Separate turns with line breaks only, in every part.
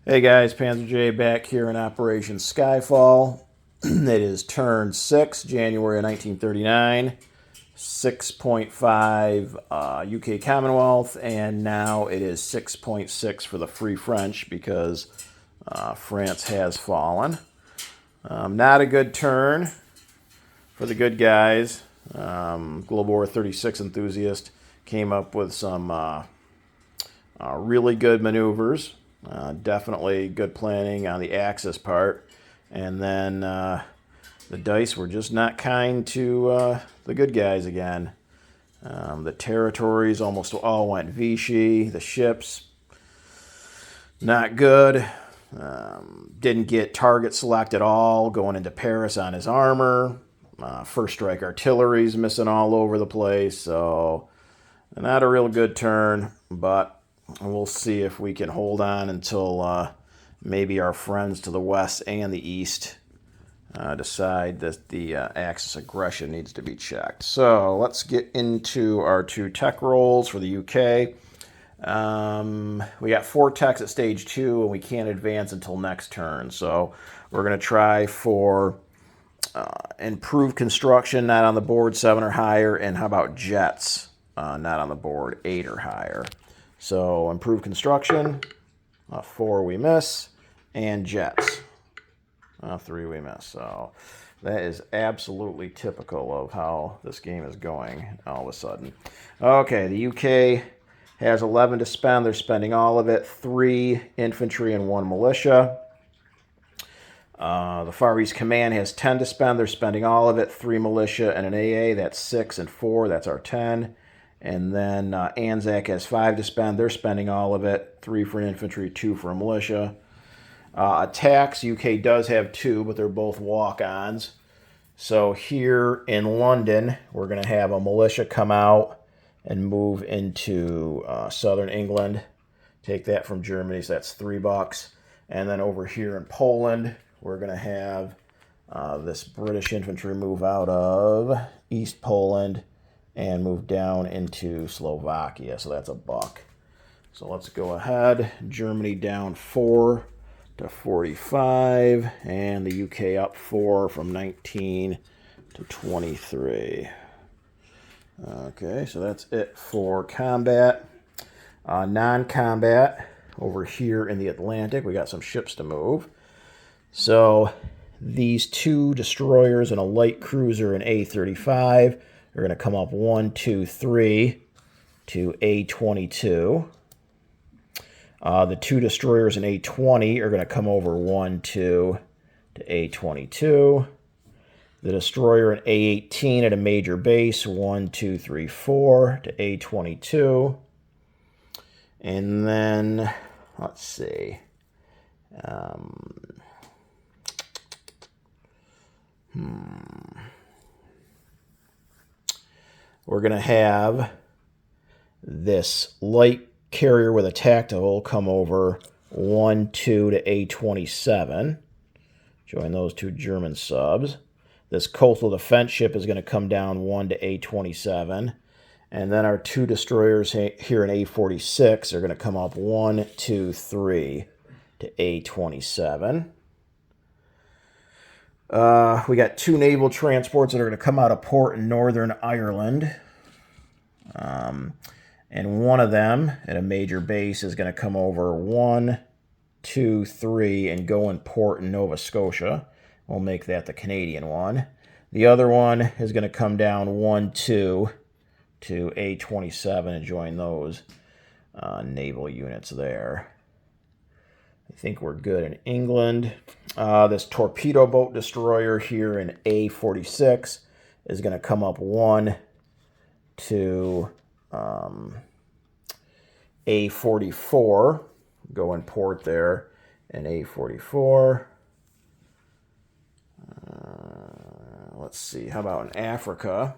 Hey guys, Panzer J back here in Operation Skyfall. It is turn 6, January of 1939, 6.5 UK Commonwealth, and now it is 6.6 for the Free French because France has fallen. Not a good turn for the good guys. Global War 36 enthusiast came up with some really good maneuvers. Definitely good planning on the Axis part. And then the dice were just not kind to the good guys again. The territories almost all went Vichy. The ships, not good. Didn't get target select at all going into Paris on his armor. First strike artillery's missing all over the place. So not a real good turn, but we'll see if we can hold on until maybe our friends to the west and the east decide that the Axis aggression needs to be checked. So let's get into our two tech rolls for the UK. We got 4 techs at stage 2, and we can't advance until next turn. So we're going to try for improved construction, not on the board, 7 or higher, and how about jets, not on the board, 8 or higher. So improved construction, 4 we miss, and jets, 3 we miss. So that is absolutely typical of how this game is going all of a sudden. Okay, the UK has 11 to spend. They're spending all of it. 3 infantry and 1 militia. The Far East Command has 10 to spend. They're spending all of it. 3 militia and an AA. That's 6 and 4. That's our 10. And then Anzac has 5 to spend. They're spending all of it. 3 for infantry, 2 for a militia. Attacks, UK does have 2, but they're both walk-ons. So here in London, we're going to have a militia come out and move into southern England. Take that from Germany, so that's $3. And then over here in Poland, we're going to have this British infantry move out of East Poland and move down into Slovakia. So that's $1. So let's go ahead. Germany down 4 to 45, and the UK up 4 from 19 to 23. Okay, so that's it for combat. Non-combat, over here in the Atlantic, we got some ships to move. So these 2 destroyers and a light cruiser and A-35 are going to come up 1, 2, 3 to A-22. The 2 destroyers and A-20 are going to come over 1, 2 to A-22. The destroyer and A-18 at a major base, 1, 2, 3, 4 to A-22. And then, let's see. We're going to have this light carrier with a tactical come over 1, 2 to A-27. Join those 2 German subs. This coastal defense ship is going to come down 1 to A-27. And then our 2 destroyers here in A-46 are going to come up 1, 2, 3 to A-27. We got 2 naval transports that are going to come out of port in Northern Ireland. And one of them at a major base is going to come over 1, 2, 3 and go in port in Nova Scotia. We'll make that the Canadian one. The other one is going to come down 1, 2 to A-27 and join those naval units there. I think we're good in England. This torpedo boat destroyer here in A-46 is going to come up 1 to A-44, go in port there in A-44. Let's see, how about in Africa?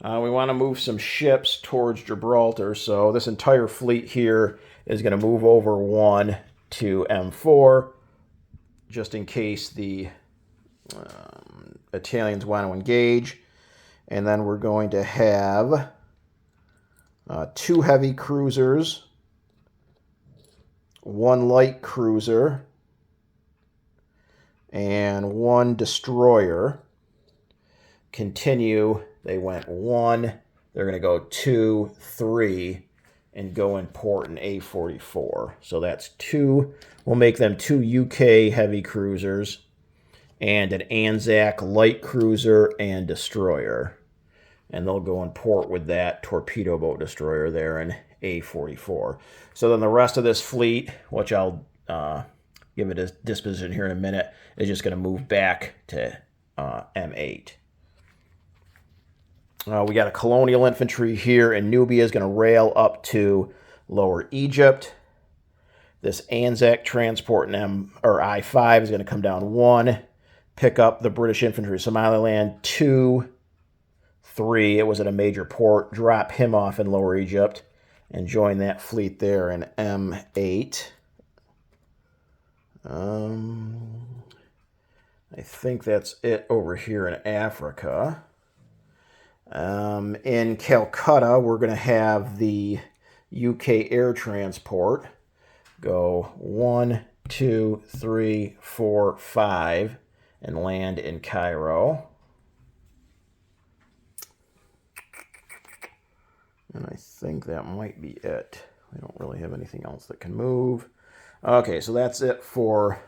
We want to move some ships towards Gibraltar, so this entire fleet here is going to move over 1 to M4, just in case the Italians want to engage. And then we're going to have 2 heavy cruisers, one light cruiser, and one destroyer. Continue, they went 1, they're going to go 2, 3, and go in port an A44. So that's 2. We'll make them 2 UK heavy cruisers and an Anzac light cruiser and destroyer. And they'll go in port with that torpedo boat destroyer there in A44. So then the rest of this fleet, which I'll give it a disposition here in a minute, is just going to move back to M8. We got a colonial infantry here, and Nubia is going to rail up to Lower Egypt. This Anzac transport in I-5 is going to come down 1, pick up the British infantry Somaliland, 2, 3. It was at a major port. Drop him off in Lower Egypt and join that fleet there in M8. I think that's it over here in Africa. In Calcutta, we're going to have the UK air transport go 1, 2, 3, 4, 5 and land in Cairo. And I think that might be it. We don't really have anything else that can move. Okay, so that's it for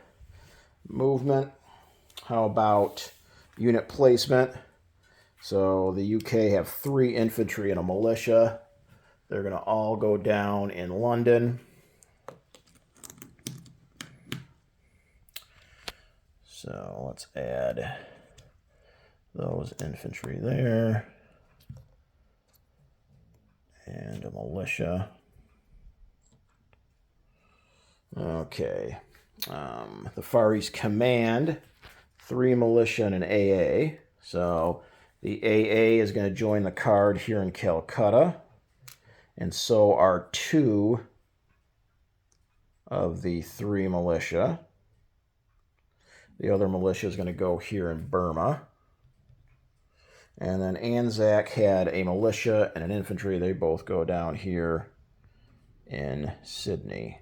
movement. How about unit placement? So the UK have 3 infantry and a militia. They're going to all go down in London. So let's add those infantry there. And a militia. Okay. The Far East Command, 3 militia and an AA. So the AA is going to join the card here in Calcutta. And so are 2 of the 3 militia. The other militia is going to go here in Burma. And then Anzac had a militia and an infantry. They both go down here in Sydney.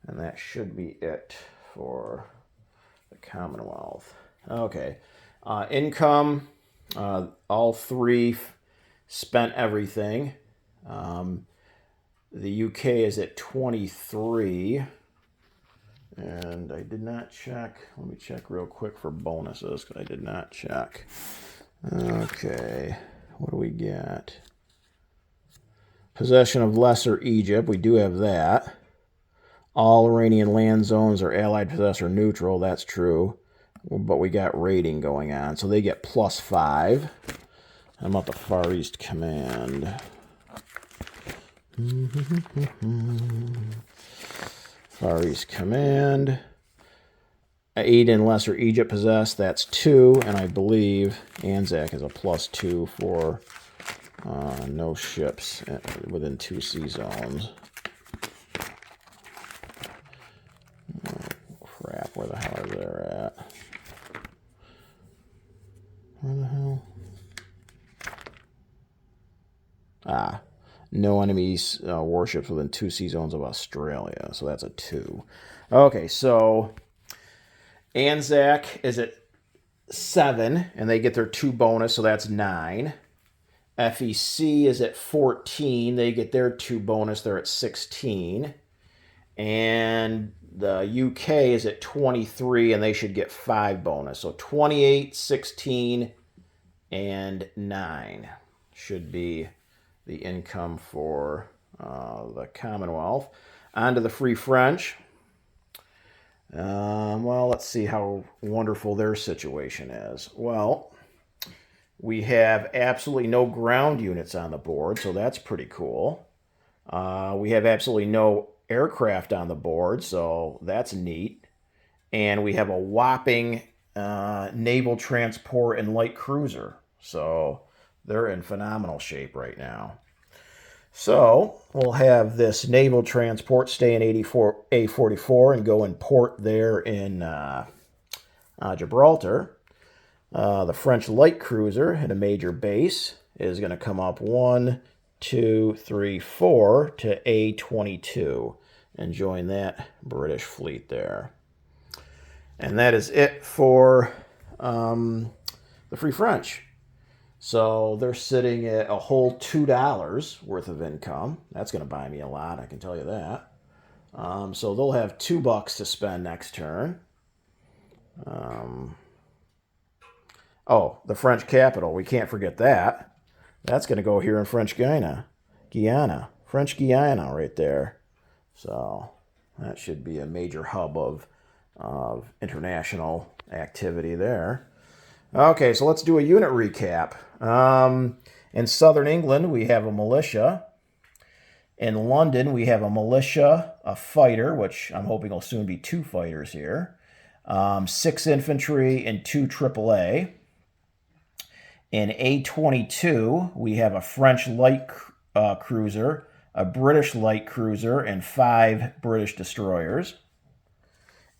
And that should be it for the Commonwealth. Okay. Income, all 3 spent everything. The UK is at 23. And I did not check. Let me check real quick for bonuses, because I did not check. Okay. What do we get? Possession of Lesser Egypt. We do have that. All Iranian land zones are Allied possessed or neutral. That's true. But we got raiding going on. So they get +5. How about the Far East Command? Far East Command. Aden Lesser Egypt possessed. That's 2. And I believe Anzac is a +2 for no ships within 2 sea zones. Oh, crap. Where the hell are they at? Where the hell? No enemies warships within 2 sea zones of Australia. So that's a 2. Okay, so Anzac is at 7, and they get their 2 bonus, so that's 9. FEC is at 14. They get their 2 bonus. They're at 16. And the UK is at 23, and they should get 5 bonus. So 28, 16, and 9 should be the income for the Commonwealth. On to the Free French. Well, let's see how wonderful their situation is. Well, we have absolutely no ground units on the board, so that's pretty cool. We have absolutely no aircraft on the board, so that's neat. And we have a whopping naval transport and light cruiser. So they're in phenomenal shape right now. So we'll have this naval transport stay in A44 and go in port there in Gibraltar. The French light cruiser at a major base is going to come up 1, 2, 3, 4 to A22. And join that British fleet there. And that is it for the Free French. So they're sitting at a whole $2 worth of income. That's going to buy me a lot, I can tell you that. So they'll have $2 to spend next turn. Oh, the French capital. We can't forget that. That's going to go here in French Guiana. French Guiana right there. So that should be a major hub of international activity there. Okay, so let's do a unit recap. In southern England, we have a militia. In London, we have a militia, a fighter, which I'm hoping will soon be 2 fighters here, 6 infantry, and 2 AAA. In A22, we have a French light cruiser, a British light cruiser, and 5 British destroyers.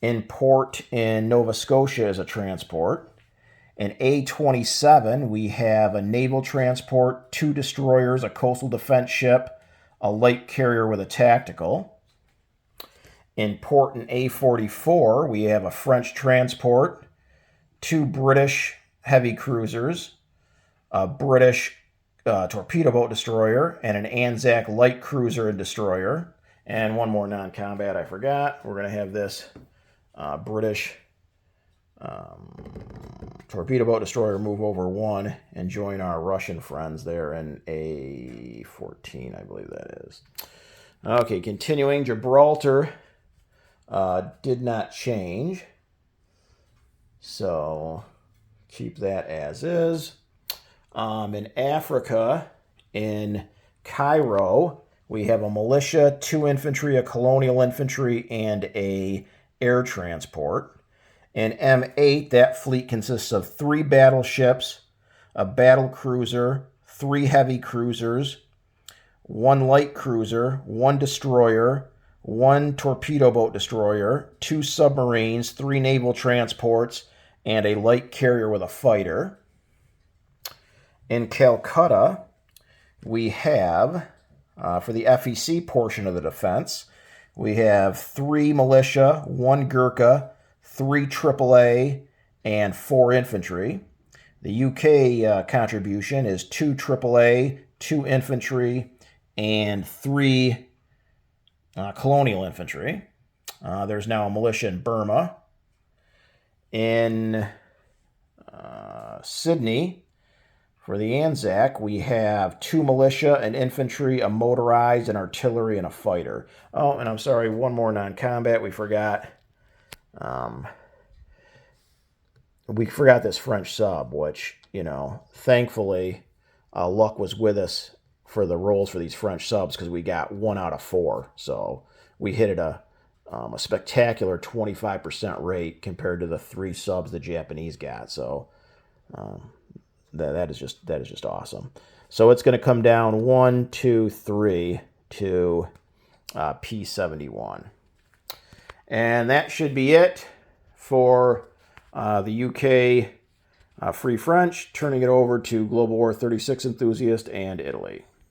In port in Nova Scotia is a transport. In A27, we have a naval transport, 2 destroyers, a coastal defense ship, a light carrier with a tactical. In port in A44, we have a French transport, 2 British heavy cruisers, a British torpedo boat destroyer, and an Anzac light cruiser and destroyer. And one more non-combat I forgot. We're going to have this British torpedo boat destroyer move over 1 and join our Russian friends there in A14, I believe that is. Okay, continuing, Gibraltar did not change, so keep that as is. In Africa, in Cairo, we have a militia, 2 infantry, a colonial infantry, and a air transport. In M8, that fleet consists of 3 battleships, a battle cruiser, 3 heavy cruisers, 1 light cruiser, 1 destroyer, 1 torpedo boat destroyer, 2 submarines, 3 naval transports, and a light carrier with a fighter. In Calcutta, we have, for the FEC portion of the defense, we have 3 militia, 1 Gurkha, 3 AAA, and 4 infantry. The UK contribution is 2 AAA, 2 infantry, and 3 colonial infantry. There's now a militia in Burma. In Sydney, for the Anzac, we have 2 militia, an infantry, a motorized, an artillery, and a fighter. Oh, and I'm sorry, one more non-combat we forgot. We forgot this French sub, which, thankfully, luck was with us for the rolls for these French subs because we got 1 out of 4. So we hit it a spectacular 25% rate compared to the 3 subs the Japanese got. So that is just awesome. So it's going to come down 1, 2, 3 to P71. And that should be it for the UK Free French, turning it over to Global War 36 enthusiast and Italy.